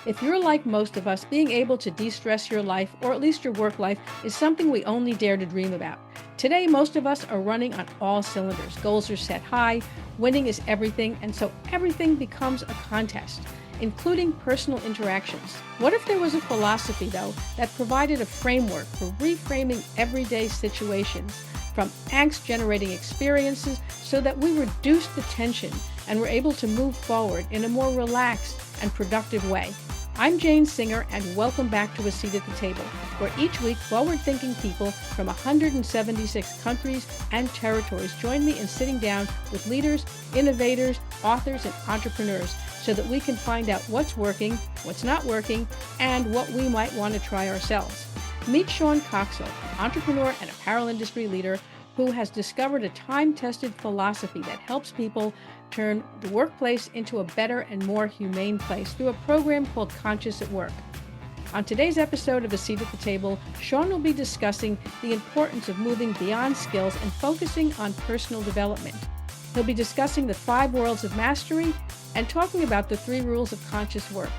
If you're like most of us, being able to de-stress your life, or at least your work life, is something we only dare to dream about. Today, most of us are running on all cylinders. Goals are set high, winning is everything, and so everything becomes a contest, including personal interactions. What if there was a philosophy, though, that provided a framework for reframing everyday situations, from angst-generating experiences, so that we reduce the tension and we're able to move forward in a more relaxed and productive way? I'm Jane Singer, and welcome back to A Seat at the Table, where each week forward-thinking people from 176 countries and territories join me in sitting down with leaders, innovators, authors, and entrepreneurs so that we can find out what's working, what's not working, and what we might want to try ourselves. Meet Sean Coxall, an entrepreneur and apparel industry leader who has discovered a time-tested philosophy that helps people turn the workplace into a better and more humane place through a program called Conscious at Work. On today's episode of A Seat at the Table, Sean will be discussing the importance of moving beyond skills and focusing on personal development. He'll be discussing the 5 worlds of mastery and talking about the 3 rules of conscious work.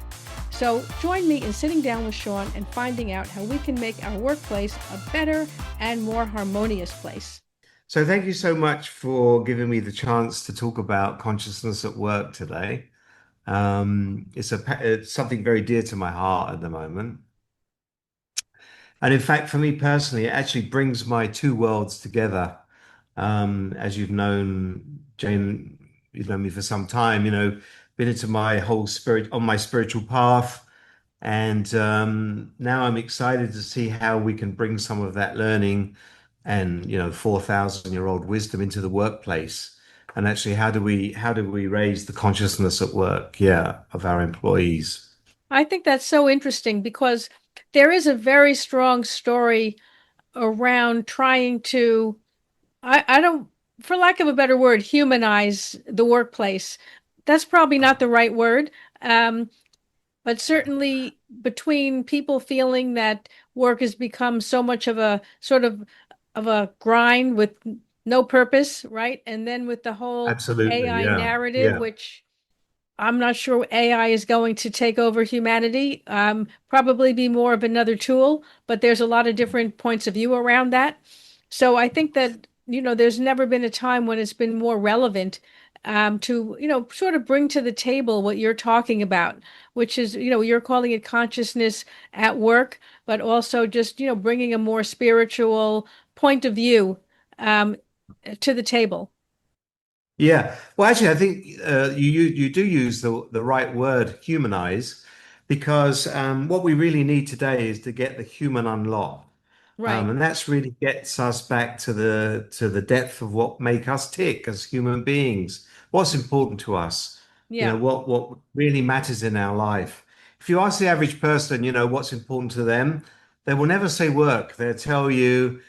So join me in sitting down with Sean and finding out how we can make our workplace a better and more harmonious place. So thank you so much for giving me the chance to talk about consciousness at work today. It's something very dear to my heart at the moment. And in fact, for me personally, it actually brings my 2 worlds together. As you've known, Jane, you've known me for some time, been into my whole on my spiritual path. And now I'm excited to see how we can bring some of that learning and 4,000-year-old wisdom into the workplace. And actually, how do we raise the consciousness at work, of our employees? I think that's so interesting because there is a very strong story around trying to, I don't, for lack of a better word, humanize the workplace. That's probably not the right word. But certainly between people feeling that work has become so much of a sort of a grind with no purpose, right? And then with the whole Absolutely, AI yeah, narrative, yeah. which I'm not sure AI is going to take over humanity. Probably be more of another tool, but there's a lot of different points of view around that. So I think that, there's never been a time when it's been more relevant to, sort of bring to the table what you're talking about, which is, you're calling it consciousness at work, but also just, bringing a more spiritual point of view um, to the table. Yeah. Well, actually, I think you do use the right word, humanize, because what we really need today is to get the human unlocked. Right. And that's really gets us back to the depth of what make us tick as human beings. What's important to us, Yeah. what really matters in our life. If you ask the average person, what's important to them, they will never say work. They'll tell you,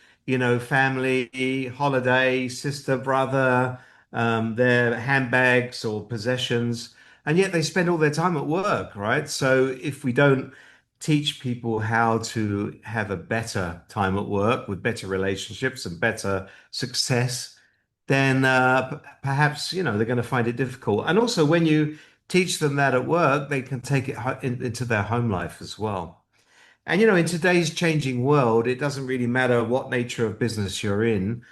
family, holiday, sister, brother, their handbags or possessions, and yet they spend all their time at work, right? So if we don't teach people how to have a better time at work with better relationships and better success, then perhaps they're going to find it difficult. And also, when you teach them that at work, they can take it into their home life as well. And in today's changing world, it doesn't really matter what nature of business you're in.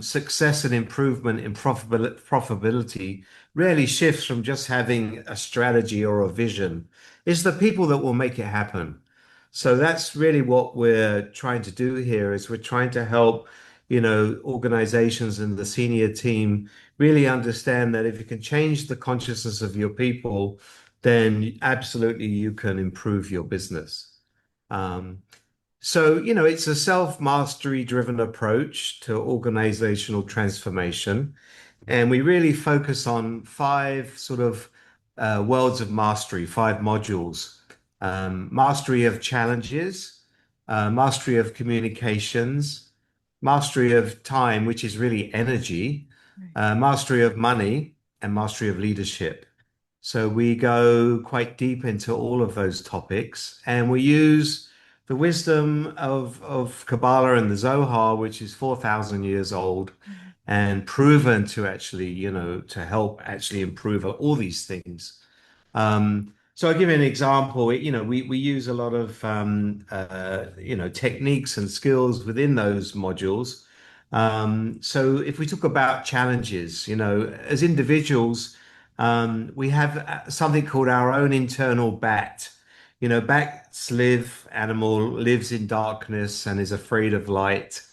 Success and improvement in profitability really shifts from just having a strategy or a vision. It's the people that will make it happen. So that's really what we're trying to do here is we're trying to help, organizations and the senior team really understand that if you can change the consciousness of your people, then absolutely you can improve your business. Um, so, it's a self-mastery driven approach to organizational transformation. And we really focus on 5 sort of worlds of mastery, 5 modules. Mastery of challenges, mastery of communications, mastery of time, which is really energy, Right. mastery of money, and mastery of leadership. So we go quite deep into all of those topics, and we use the wisdom of Kabbalah and the Zohar, which is 4,000 years old Mhm. and proven to actually, to help actually improve all these things. So I'll give you an example. We use a lot of techniques and skills within those modules. So if we talk about challenges, as individuals, we have something called our own internal bat. Bats animal lives in darkness and is afraid of light.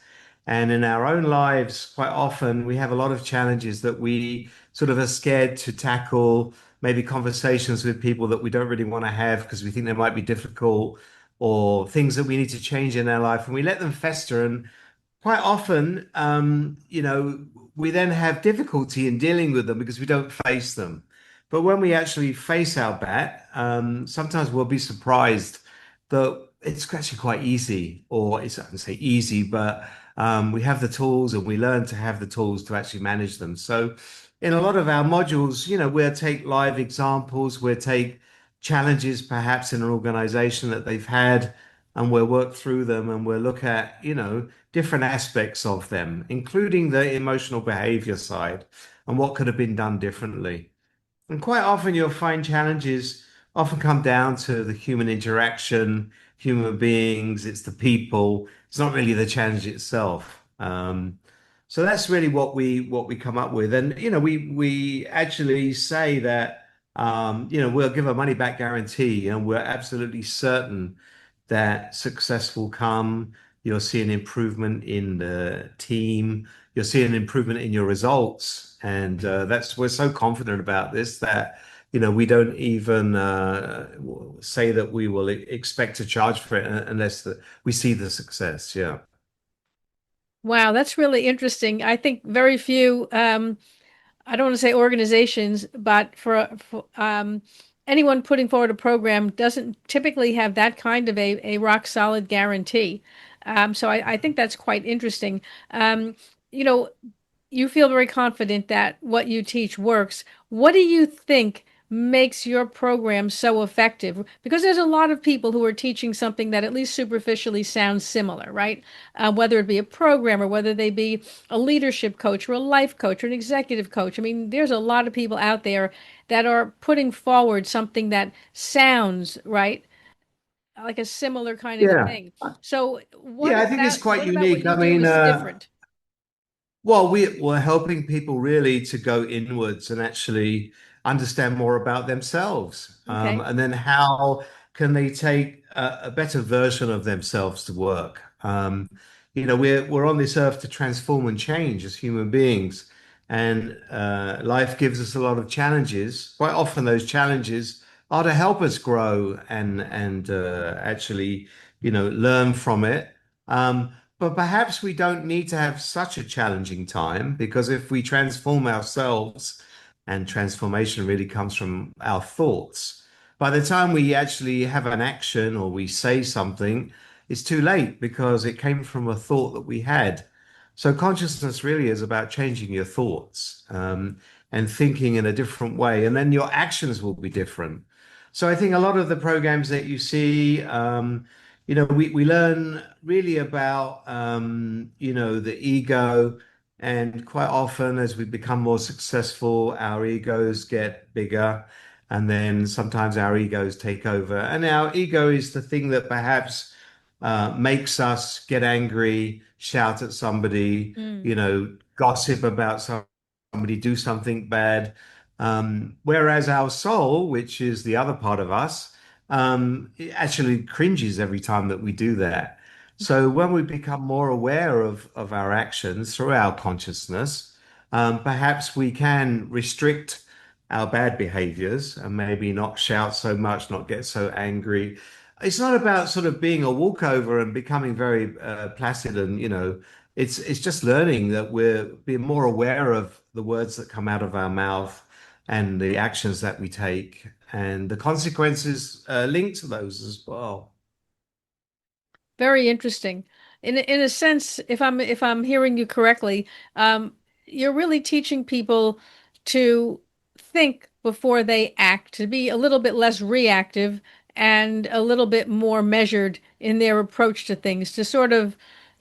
And in our own lives, quite often we have a lot of challenges that we sort of are scared to tackle, maybe conversations with people that we don't really want to have because we think they might be difficult, or things that we need to change in our life. And we let them fester. And quite often, we then have difficulty in dealing with them because we don't face them. But when we actually face our bat, sometimes we'll be surprised that it's actually quite easy, or it's, I don't say easy, but we have the tools and we learn to have the tools to actually manage them. So in a lot of our modules, we'll take live examples, we'll take challenges perhaps in an organization that they've had, and we'll work through them and we'll look at, different aspects of them, including the emotional behavior side and what could have been done differently. And quite often you'll find challenges often come down to the human interaction, human beings, it's the people. It's not really the challenge itself. So that's really what we come up with. And we actually say that we'll give a money back guarantee, and we're absolutely certain that success will come. You'll see an improvement in the team. You'll see an improvement in your results. And that's we're so confident about this that we don't even say that we will expect to charge for it unless we see the success. Yeah. Wow, that's really interesting. I think very few, I don't want to say organizations, but for anyone putting forward a program doesn't typically have that kind of a rock solid guarantee. So I think that's quite interesting. You know, you feel very confident that what you teach works. What do you think makes your program so effective? Because there's a lot of people who are teaching something that at least superficially sounds similar, right? Whether it be a program or whether they be a leadership coach or a life coach or an executive coach. I mean, there's a lot of people out there that are putting forward something that sounds, right, like a similar kind of a Yeah. thing. So Yeah, I think it's quite what about what unique. you I do mean, is different? well, we're helping people really to go inwards and actually understand more about themselves. Okay. And then how can they take a better version of themselves to work? We're on this earth to transform and change as human beings, and life gives us a lot of challenges. Quite often, those challenges are to help us grow and actually, learn from it. But perhaps we don't need to have such a challenging time, because if we transform ourselves, and transformation really comes from our thoughts, by the time we actually have an action or we say something, it's too late because it came from a thought that we had. So consciousness really is about changing your thoughts, and thinking in a different way, and then your actions will be different. So I think a lot of the programs that you see, we learn really about, the ego. And quite often, as we become more successful, our egos get bigger. And then sometimes our egos take over. And our ego is the thing that perhaps makes us get angry, shout at somebody, Mm. gossip about somebody, do something bad. Whereas our soul, which is the other part of us, it actually cringes every time that we do that. So when we become more aware of our actions through our consciousness, perhaps we can restrict our bad behaviors and maybe not shout so much, not get so angry. It's not about sort of being a walkover and becoming very placid, and it's just learning that we're being more aware of the words that come out of our mouth and the actions that we take and the consequences linked to those as well. Very interesting. In a sense, if I'm hearing you correctly, you're really teaching people to think before they act, to be a little bit less reactive and a little bit more measured in their approach to things, to sort of,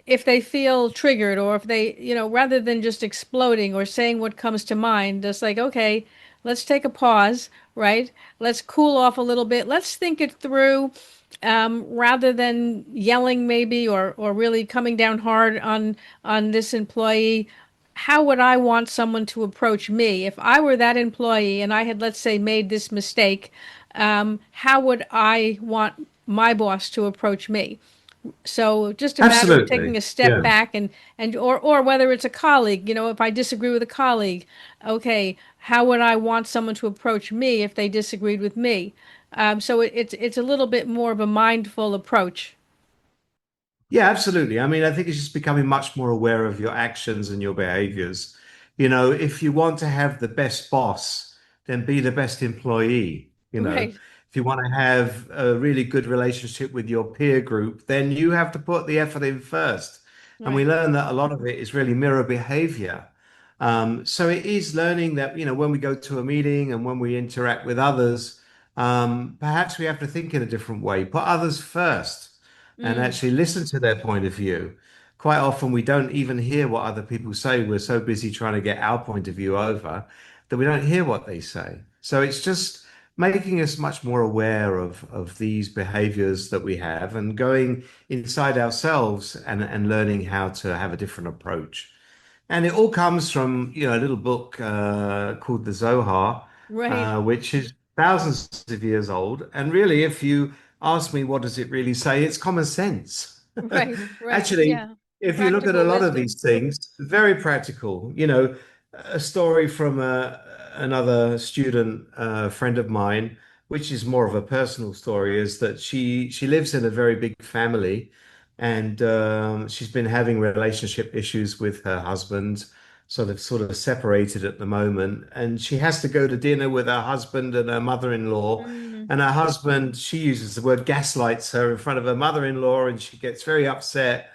if they feel triggered or if they, rather than just exploding or saying what comes to mind, just like, okay, let's take a pause, right? Let's cool off a little bit. Let's think it through, rather than yelling maybe or really coming down hard on this employee. How would I want someone to approach me if I were that employee and I had, let's say, made this mistake? How would I want my boss to approach me? So just a matter of taking Absolutely. a step Yeah. back and or whether it's a colleague, if I disagree with a colleague, okay, how would I want someone to approach me if they disagreed with me? So it's a little bit more of a mindful approach. Yeah, absolutely. I mean, I think it's just becoming much more aware of your actions and your behaviors. If you want to have the best boss, then be the best employee. Right, If you want to have a really good relationship with your peer group, then you have to put the effort in first. And we right. learn that a lot of it is really mirror behavior. So it is learning that, when we go to a meeting and when we interact with others, perhaps we have to think in a different way, put others first and Mm. actually listen to their point of view. Quite often, we don't even hear what other people say. We're so busy trying to get our point of view over that we don't hear what they say. So it's just making us much more aware of these behaviors that we have and going inside ourselves and learning how to have a different approach. And it all comes from, a little book called the Zohar, Right, which is thousands of years old. And really, if you ask me, what does it really say? It's common sense. right, right. Actually, Yeah. if you look at a Practical lot of wisdom. these things, very practical. A story from another student, friend of mine, which is more of a personal story, is that she lives in a very big family and she's been having relationship issues with her husband, sort of separated at the moment, and she has to go to dinner with her husband and her mother-in-law. Mm. And her husband, she uses the word gaslights her in front of her mother-in-law, and she gets very upset.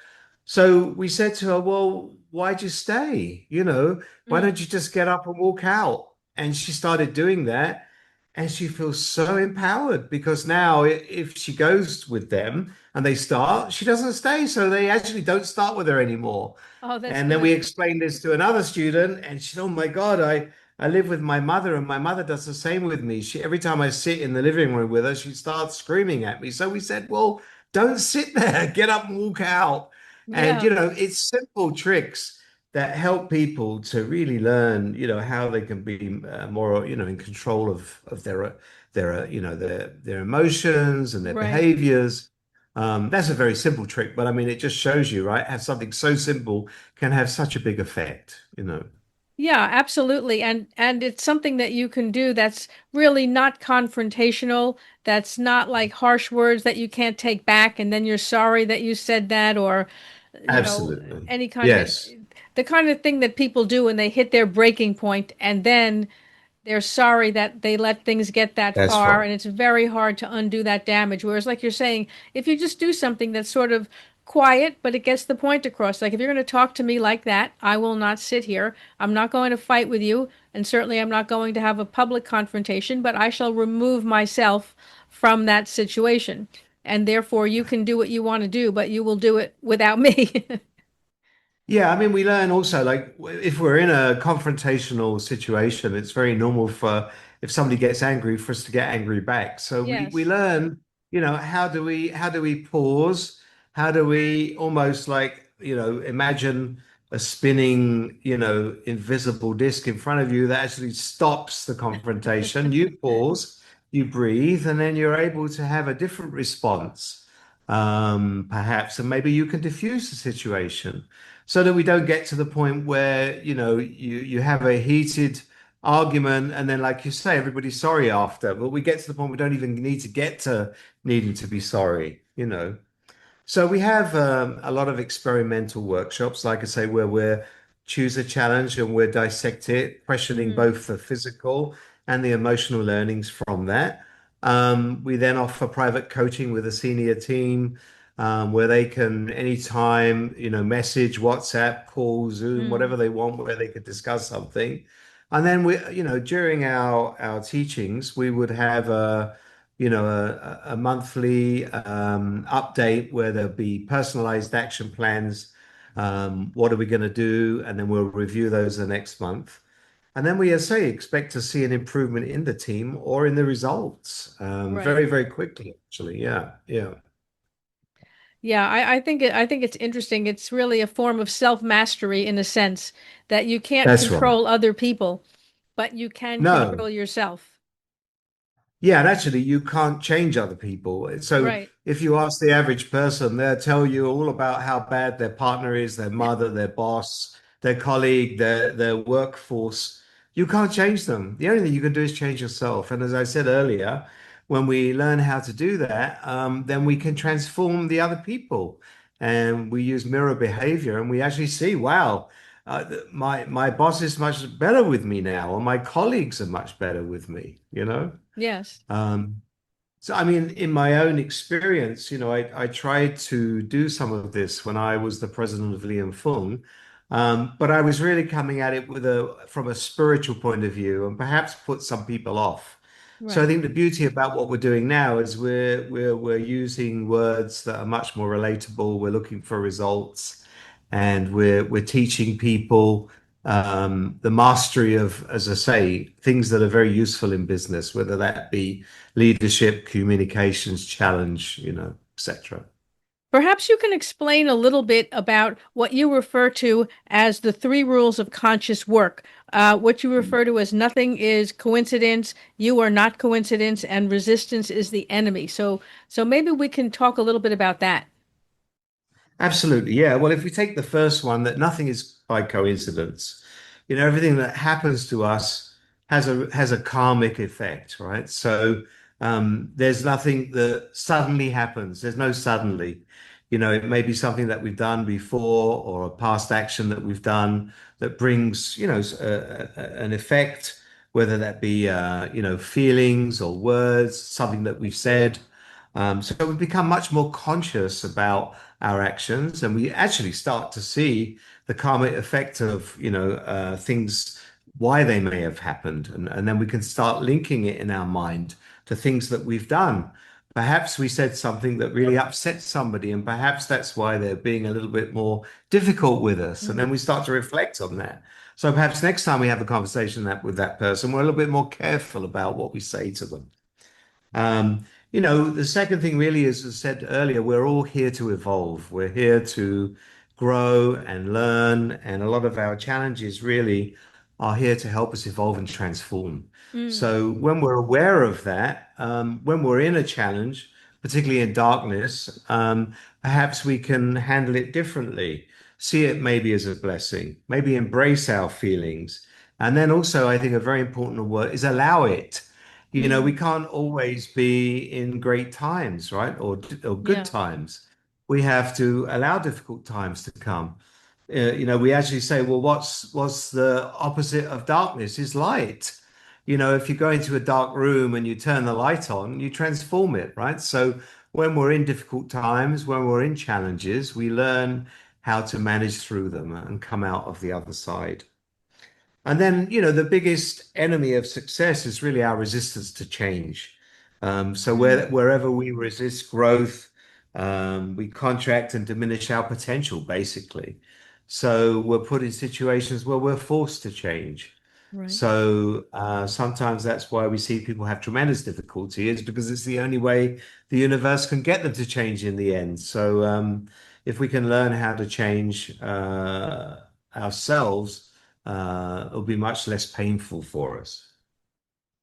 So we said to her, "Well, why'd you stay? Why Mm. don't you just get up and walk out?" And she started doing that. And she feels so empowered because now, if she goes with them and they start, she doesn't stay. So they actually don't start with her anymore. Oh, that's And then we good. explained this to another student, and she, oh my God, I live with my mother, and my mother does the same with me. Every time I sit in the living room with her, she starts screaming at me. So we said, well, don't sit there, get up and walk out. And, Yeah, it's simple tricks that help people to really learn, how they can be more, in control of their emotions and their right. behaviors. That's a very simple trick, but I mean, it just shows you, right, how something so simple can have such a big effect. Yeah, absolutely. And it's something that you can do that's really not confrontational, that's not like harsh words that you can't take back and then you're sorry that you said that, or you know, Absolutely. any kind of Yes, the kind of thing that people do when they hit their breaking point and then they're sorry that they let things get that that's far, right. and it's very hard to undo that damage. Whereas, like you're saying, if you just do something that's sort of quiet, but it gets the point across, like if you're going to talk to me like that, I will not sit here. I'm not going to fight with you, and certainly I'm not going to have a public confrontation, but I shall remove myself from that situation. And therefore, you can do what you want to do, but you will do it without me. Yeah, I mean, we learn also, like, if we're in a confrontational situation, it's very normal for, if somebody gets angry, for us to get angry back. So we Yes. learn, how do we pause? How do we almost, like, imagine a spinning, invisible disc in front of you that actually stops the confrontation. You pause, you breathe, and then you're able to have a different response, perhaps, and maybe you can diffuse the situation so that we don't get to the point where you have a heated argument and then, like you say, everybody's sorry after, but we get to the point we don't even need to get to needing to be sorry. So we have a lot of experimental workshops, like I say, where we're choose a challenge and we're dissect it, questioning Mm, both the physical and the emotional learnings from that. We then offer private coaching with a senior team, where they can anytime, message, WhatsApp, call, Zoom, whatever mm, they want, where they could discuss something. And then during our teachings, we would have a monthly update where there'll be personalized action plans. What are we going to do? And then we'll review those the next month. And then we, as I say, expect to see an improvement in the team or in the results Right. very, very quickly, actually. Yeah, yeah. Yeah, I think it's interesting. It's really a form of self-mastery in a sense that you can't That's right. control other people, but you can No. control yourself. Yeah, and actually, you can't change other people. So Right. if you ask the average person, they'll tell you all about how bad their partner is, their mother, their boss, their colleague, their workforce. You can't change them. The only thing you can do is change yourself. And as I said earlier, when we learn how to do that, then we can transform the other people. And we use mirror behavior, and we actually see, wow, my boss is much better with me now, or my colleagues are much better with me, you know? Yes. Um, so, I mean, in my own experience, I tried to do some of this when I was the president of Liam Fung, but I was really coming at it from a spiritual point of view, and perhaps put some people off. So I Right. think the beauty about what we're doing now is we're using words that are much more relatable. We're looking for results, and we're teaching people the mastery of, as I say, things that are very useful in business, whether that be leadership, communications, challenge, etc. Perhaps you can explain a little bit about what you refer to as the three rules of conscious work, what you refer to as nothing is coincidence, you are not coincidence, and resistance is the enemy. So maybe we can talk a little bit about that. Absolutely, yeah. Well, if we take the first one, that nothing is by coincidence, everything that happens to us has a karmic effect, right? So there's nothing that suddenly happens. There's no suddenly. It may be something that we've done before or a past action that we've done that brings, an effect, whether that be, feelings or words, something that we've said. So we become much more conscious about our actions, and we actually start to see the karmic effect of, things, why they may have happened, and then we can start linking it in our mind to things that we've done. Perhaps we said something that really upset somebody, and perhaps that's why they're being a little bit more difficult with us. And then Mm. we start to reflect on that. So perhaps next time we have a conversation with that person, we're a little bit more careful about what we say to them. The second thing really is, as I said earlier, we're all here to evolve. We're here to grow and learn, and a lot of our challenges really are here to help us evolve and transform. Mm. So when we're aware of that, when we're in a challenge, particularly in darkness, perhaps we can handle it differently, see it maybe as a blessing, maybe embrace our feelings. And then also, I think a very important word is allow it. We Mm. can't always be in great times, right? Or good Yeah. times. We have to allow difficult times to come. We actually say, well, what's the opposite of darkness is light. If you go into a dark room and you turn the light on, you transform it, right? So when we're in difficult times, when we're in challenges, we learn how to manage through them and come out of the other side. And then, the biggest enemy of success is really our resistance to change. So Mm. wherever we resist growth, we contract and diminish our potential, basically. So we're put in situations where we're forced to change. Right. So sometimes that's why we see people have tremendous difficulty, is because it's the only way the universe can get them to change in the end. So if we can learn how to change ourselves, it'll be much less painful for us.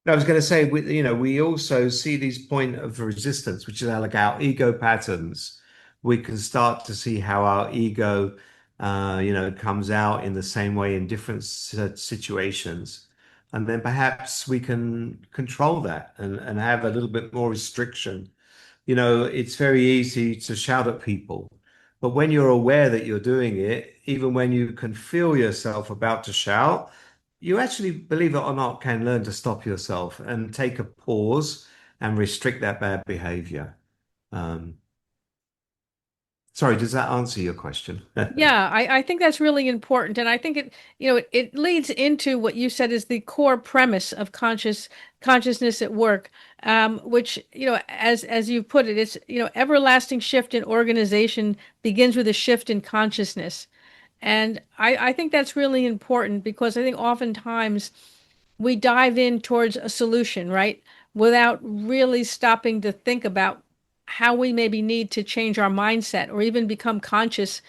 I was going to say, we also see these point of resistance, which is like our ego patterns. We can start to see how our ego, comes out in the same way in different situations. And then perhaps we can control that and have a little bit more restriction. It's very easy to shout at people, but when you're aware that you're doing it, even when you can feel yourself about to shout, you actually, believe it or not, can learn to stop yourself and take a pause and restrict that bad behavior. Um, Sorry, does that answer your question? Yeah, I think that's really important. And I think it leads into what you said is the core premise of consciousness at work, which, as you put it, it's, everlasting shift in organization begins with a shift in consciousness. And I think that's really important because I think oftentimes we dive in towards a solution, right? Without really stopping to think about how we maybe need to change our mindset or even become conscious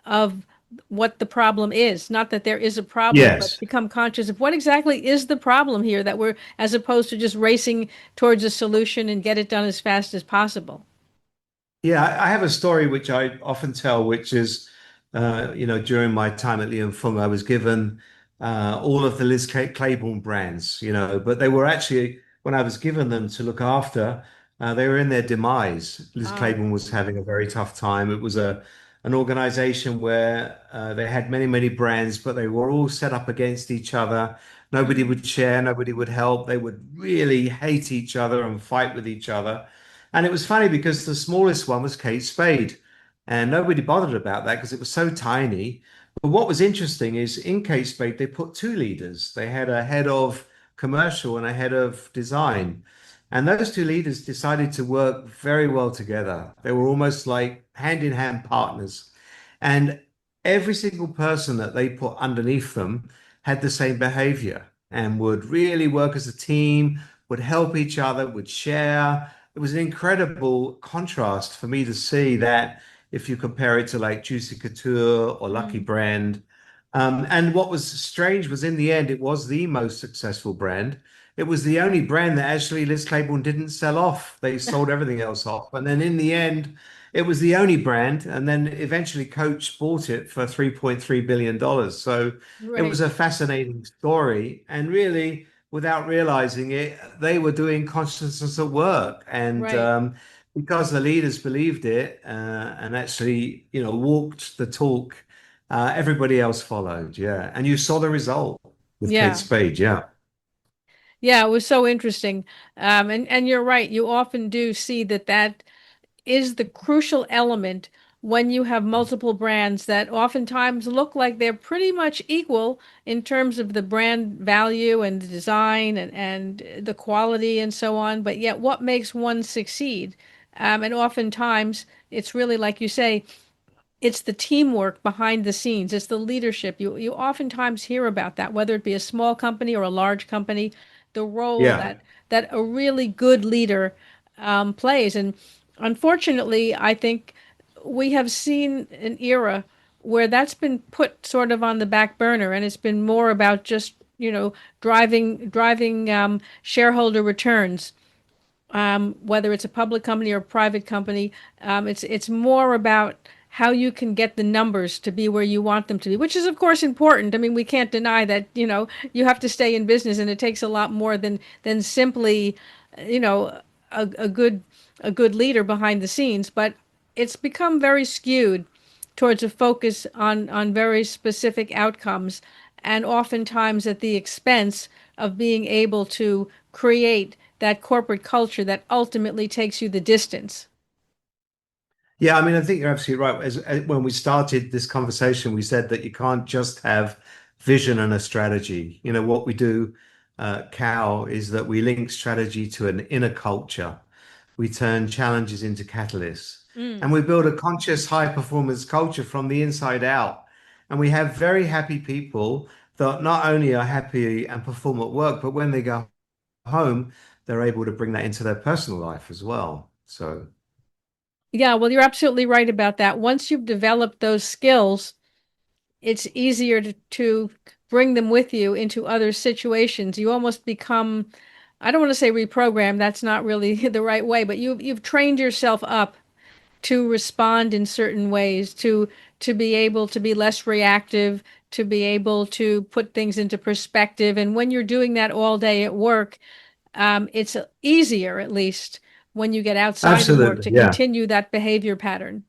of what the problem is. Not that there is a problem, but Yes. become conscious of what exactly is the problem here that we're, as opposed to just racing towards a solution and get it done as fast as possible. Yeah, I have a story which I often tell, which is, during my time at Lee& Fung, I was given all of the Claiborne brands, but they were actually, when I was given them to look after, they were in their demise. Liz Ah, Claiborne was having a very tough time. It was an organization where they had many, many brands, but they were all set up against each other. Nobody mm, would share, nobody would help. They would really hate each other and fight with each other. And it was funny because the smallest one was Kate Spade, and nobody bothered about that because it was so tiny. But what was interesting is in Kate Spade, they put two leaders. They had a head of commercial and a head of design. And those two leaders decided to work very well together. They were almost like hand in hand partners. And every single person that they put underneath them had the same behavior and would really work as a team, would help each other, would share. It was an incredible contrast for me to see that if you compare it to like Juicy Couture or Lucky mm, Brand. And what was strange was in the end, it was the most successful brand. It was the only brand that actually Liz Claiborne didn't sell off. They sold everything else off. And then in the end, it was the only brand. And then eventually Coach bought it for $3.3 billion. So it was right, a fascinating story. And really, without realizing it, they were doing consciousness at work. And right. because the leaders believed it and actually, walked the talk, everybody else followed. Yeah. And you saw the result with Kate Yeah. Spade. Yeah. Yeah, it was so interesting. And you're right. You often do see that that is the crucial element when you have multiple brands that oftentimes look like they're pretty much equal in terms of the brand value and the design and the quality and so on. But yet, what makes one succeed? And oftentimes, it's really like you say, it's the teamwork behind the scenes. It's the leadership. You oftentimes hear about that, whether it be a small company or a large company, the role Yeah. that a really good leader plays. And unfortunately, I think we have seen an era where that's been put sort of on the back burner, and it's been more about just driving shareholder returns, whether it's a public company or a private company. It's more about how you can get the numbers to be where you want them to be, which is of course important. I mean, we can't deny that, you have to stay in business and it takes a lot more than simply, you know, a good leader behind the scenes, but it's become very skewed towards a focus on very specific outcomes and oftentimes at the expense of being able to create that corporate culture that ultimately takes you the distance. Yeah, I mean, I think you're absolutely right. When we started this conversation, we said that you can't just have vision and a strategy. What we do, Cal, is that we link strategy to an inner culture. We turn challenges into catalysts, and Mm. we build a conscious high performance culture from the inside out. And we have very happy people that not only are happy and perform at work, but when they go home, they're able to bring that into their personal life as well. So. Yeah, well, you're absolutely right about that. Once you've developed those skills, it's easier to bring them with you into other situations. You almost become, I don't want to say reprogrammed, that's not really the right way, but you've trained yourself up to respond in certain ways, to be able to be less reactive, to be able to put things into perspective. And when you're doing that all day at work, it's easier, at least when you get outside of work, Absolutely, to yeah. continue that behavior pattern.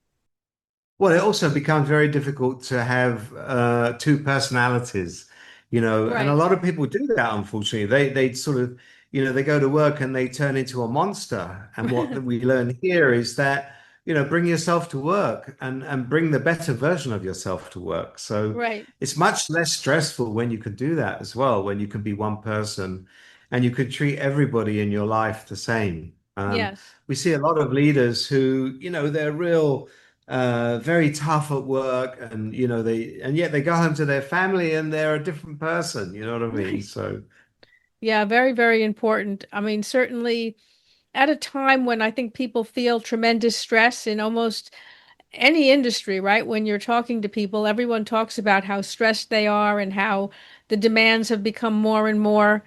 Well, it also becomes very difficult to have two personalities, and a Right, lot of people do that, unfortunately. They sort of, they go to work and they turn into a monster. And what we learn here is that, bring yourself to work and bring the better version of yourself to work. So right. it's much less stressful when you can do that as well, when you can be one person and you can treat everybody in your life the same. Yes. We see a lot of leaders who, they're real very tough at work, and and yet they go home to their family and they're a different person. You know what I mean? Right. So Yeah, very, very important. I mean, certainly at a time when I think people feel tremendous stress in almost any industry, right? When you're talking to people, everyone talks about how stressed they are and how the demands have become more and more.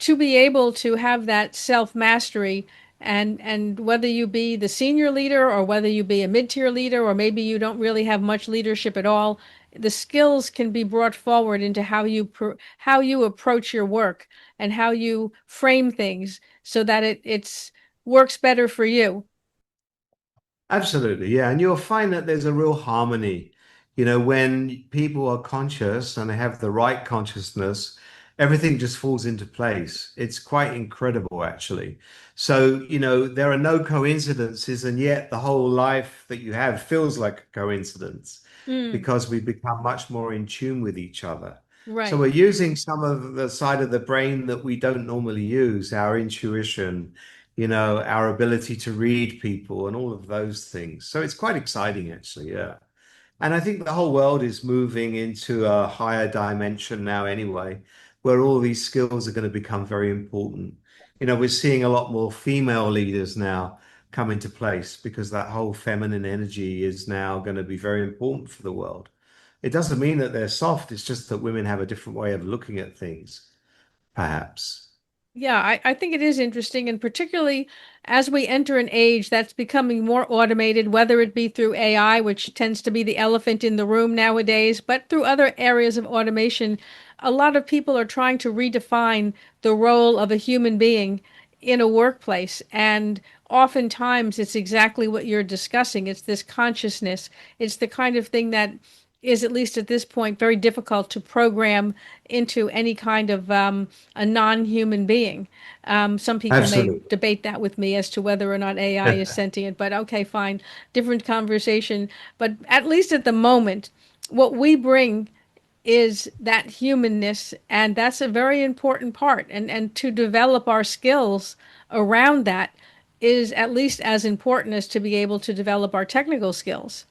To be able to have that self mastery, and whether you be the senior leader or whether you be a mid-tier leader or maybe you don't really have much leadership at all, the skills can be brought forward into how you approach your work and how you frame things so that it's works better for you. absolutely, yeah. And you'll find that there's a real harmony. When people are conscious and they have the right consciousness, everything just falls into place. It's quite incredible, actually. So, there are no coincidences, and yet the whole life that you have feels like a coincidence Mm, because we become much more in tune with each other. So right. we're using some of the side of the brain that we don't normally use, our intuition, our ability to read people and all of those things. So it's quite exciting, actually. Yeah. And I think the whole world is moving into a higher dimension now, anyway, where all these skills are going to become very important. We're seeing a lot more female leaders now come into place because that whole feminine energy is now going to be very important for the world. It doesn't mean that they're soft, it's just that women have a different way of looking at things, perhaps. Yeah, I think it is interesting, and particularly as we enter an age that's becoming more automated, whether it be through AI, which tends to be the elephant in the room nowadays, but through other areas of automation, a lot of people are trying to redefine the role of a human being in a workplace. And oftentimes it's exactly what you're discussing. It's this consciousness. It's the kind of thing that is, at least at this point, very difficult to program into any kind of a non-human being. Some people may Absolutely. debate that with me as to whether or not AI is sentient, but okay, fine, different conversation. But at least at the moment, what we bring is that humanness, and that's a very important part. And to develop our skills around that is at least as important as to be able to develop our technical skills.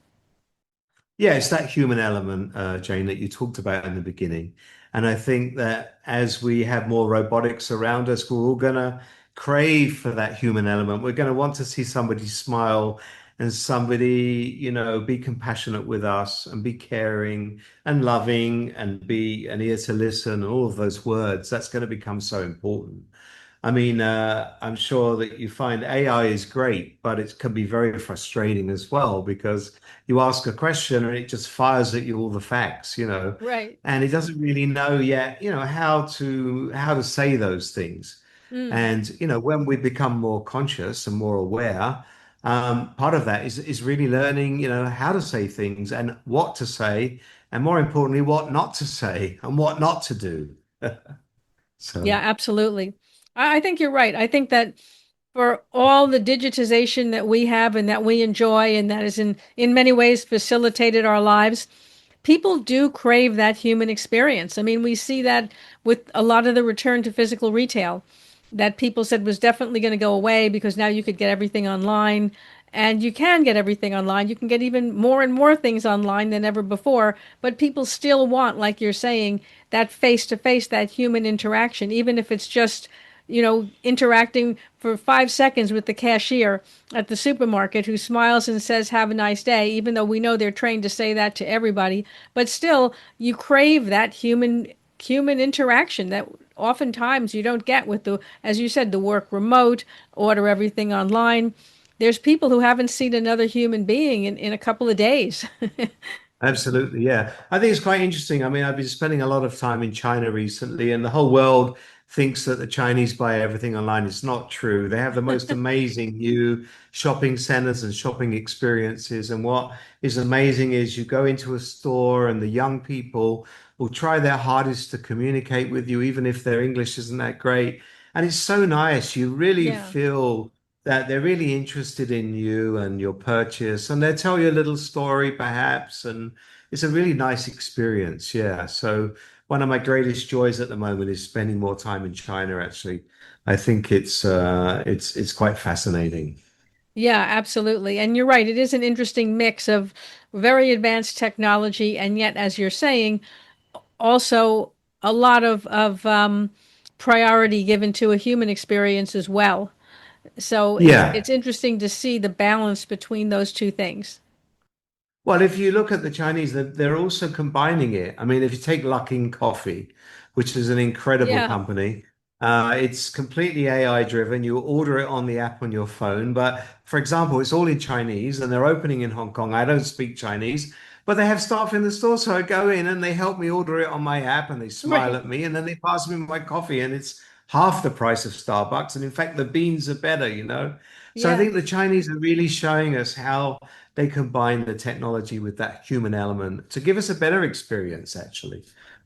Yeah, it's that human element, Jane, that you talked about in the beginning. And I think that as we have more robotics around us, we're all going to crave for that human element. We're going to want to see somebody smile and somebody, be compassionate with us and be caring and loving and be an ear to listen and all of those words. That's going to become so important. I mean, I'm sure that you find AI is great, but it can be very frustrating as well because you ask a question and it just fires at you all the facts, Right. and it doesn't really know yet, how to say those things. Mm. And when we become more conscious and more aware, part of that is really learning, how to say things and what to say, and more importantly, what not to say and what not to do. Yeah, So. absolutely. I think you're right. I think that for all the digitization that we have and that we enjoy and that is in many ways facilitated our lives, people do crave that human experience. I mean, we see that with a lot of the return to physical retail that people said was definitely going to go away because now you could get everything online. And you can get everything online. You can get even more and more things online than ever before. But people still want, like you're saying, that face to face, that human interaction, even if it's just, interacting for 5 seconds with the cashier at the supermarket who smiles and says, "Have a nice day," even though we know they're trained to say that to everybody. But still, you crave that human interaction that oftentimes you don't get with the, as you said, the work remote, order everything online. There's people who haven't seen another human being in a couple of days. Absolutely, yeah. I think it's quite interesting. I mean, I've been spending a lot of time in China recently, and the whole world thinks that the Chinese buy everything online. It's not true. They have the most amazing new shopping centers and shopping experiences. And what is amazing is you go into a store and the young people will try their hardest to communicate with you, even if their English isn't that great. And it's so nice. You really Yeah. feel that they're really interested in you and your purchase, and they'll tell you a little story perhaps, and it's a really nice experience. Yeah. So one of my greatest joys at the moment is spending more time in China, actually. I think it's quite fascinating. Yeah, absolutely. And you're right. It is an interesting mix of very advanced technology, and yet, as you're saying, also a lot of priority given to a human experience as well. So Yeah. it's interesting to see the balance between those two things. Well, if you look at the Chinese, they're also combining it. I mean, if you take Luckin Coffee, which is an incredible Yeah, company, it's completely AI driven. You order it on the app on your phone. But for example, it's all in Chinese and they're opening in Hong Kong. I don't speak Chinese, but they have staff in the store. So I go in and they help me order it on my app and they smile right. at me and then they pass me my coffee and it's half the price of Starbucks. And in fact, the beans are better, you know? So I Yeah. think the Chinese are really showing us how they combine the technology with that human element to give us a better experience, actually,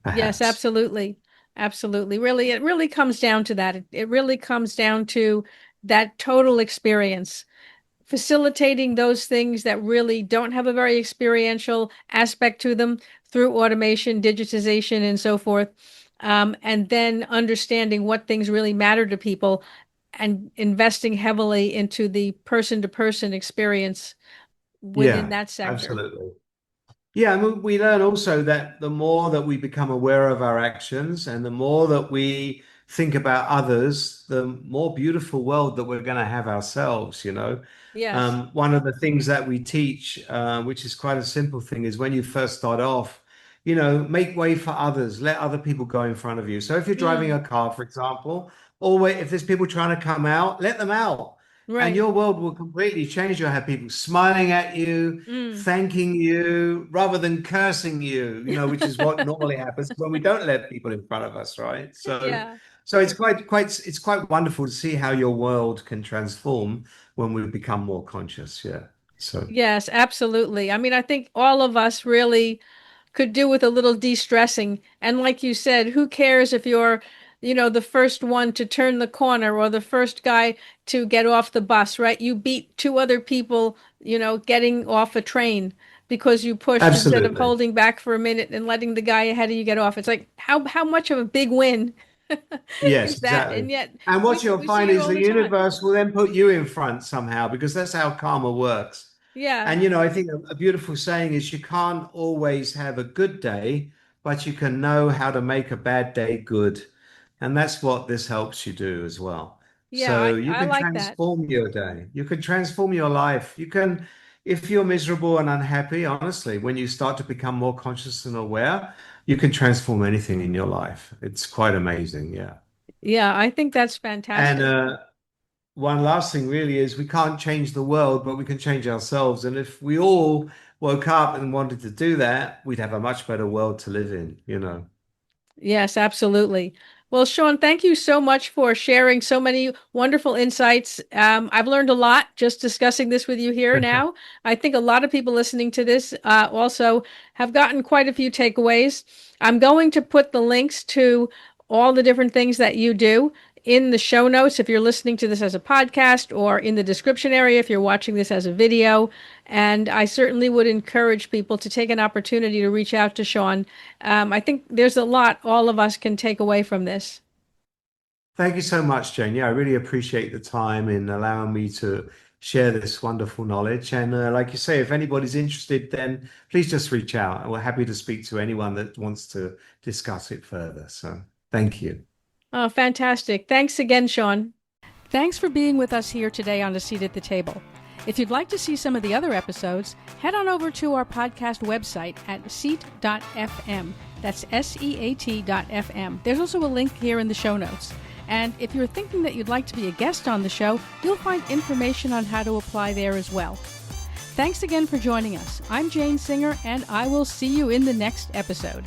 Yes, perhaps. absolutely. Absolutely. Really, it really comes down to that. It really comes down to that total experience, facilitating those things that really don't have a very experiential aspect to them through automation, digitization, and so forth. And then understanding what things really matter to people and investing heavily into the person to person experience within Yeah, that sector. absolutely. Yeah, and we learn also that the more that we become aware of our actions and the more that we think about others, the more beautiful world that we're going to have ourselves, you know. Yes. One of the things that we teach, which is quite a simple thing, is when you first start off, you know, make way for others, let other people go in front of you. So if you're driving a Mm, car, for example, or if there's people trying to come out, let them out. And right. your world will completely change. You'll have people smiling at you, Mm. thanking you rather than cursing you, you know, which is what normally happens when we don't let people in front of us, right? Yeah. So it's quite wonderful to see how your world can transform when we become more conscious. Yeah. So Yes, absolutely. I mean, I think all of us really could do with a little de-stressing. And like you said, who cares if you're, the first one to turn the corner or the first guy to get off the bus, right? You beat two other people, getting off a train because you pushed instead of absolutely. holding back for a minute and letting the guy ahead of you get off. It's like how much of a big win Yes, is that? exactly. And yet And what you'll we see find it is all the the time. universe will then put you in front somehow because that's how karma works. Yeah. And I think a beautiful saying is you can't always have a good day, but you can know how to make a bad day good. And that's what this helps you do as well. Yeah, So you I can like that. transform your day. You can transform your life. You can, if you're miserable and unhappy, honestly, when you start to become more conscious and aware, you can transform anything in your life. It's quite amazing. Yeah. Yeah, I think that's And fantastic. one last thing really is we can't change the world, but we can change ourselves. And if we all woke up and wanted to do that, we'd have a much better world to live in, you know. Yes, absolutely. Well, Sean, thank you so much for sharing so many wonderful insights. I've learned a lot just discussing this with you here now. I think a lot of people listening to this also have gotten quite a few takeaways. I'm going to put the links to all the different things that you do in the show notes if you're listening to this as a podcast or in the description area if you're watching this as a video. And I certainly would encourage people to take an opportunity to reach out to Sean. I think there's a lot all of us can take away from this. Thank you so much, Jane. Yeah, I really appreciate the time in allowing me to share this wonderful knowledge. And like you say, if anybody's interested, then please just reach out. And we're happy to speak to anyone that wants to discuss it further. So thank you. Oh, fantastic. Thanks again, Sean. Thanks for being with us here today on A Seat at the Table. If you'd like to see some of the other episodes, head on over to our podcast website at seat.fm. That's seat.fm. There's also a link here in the show notes. And if you're thinking that you'd like to be a guest on the show, you'll find information on how to apply there as well. Thanks again for joining us. I'm Jane Singer, and I will see you in the next episode.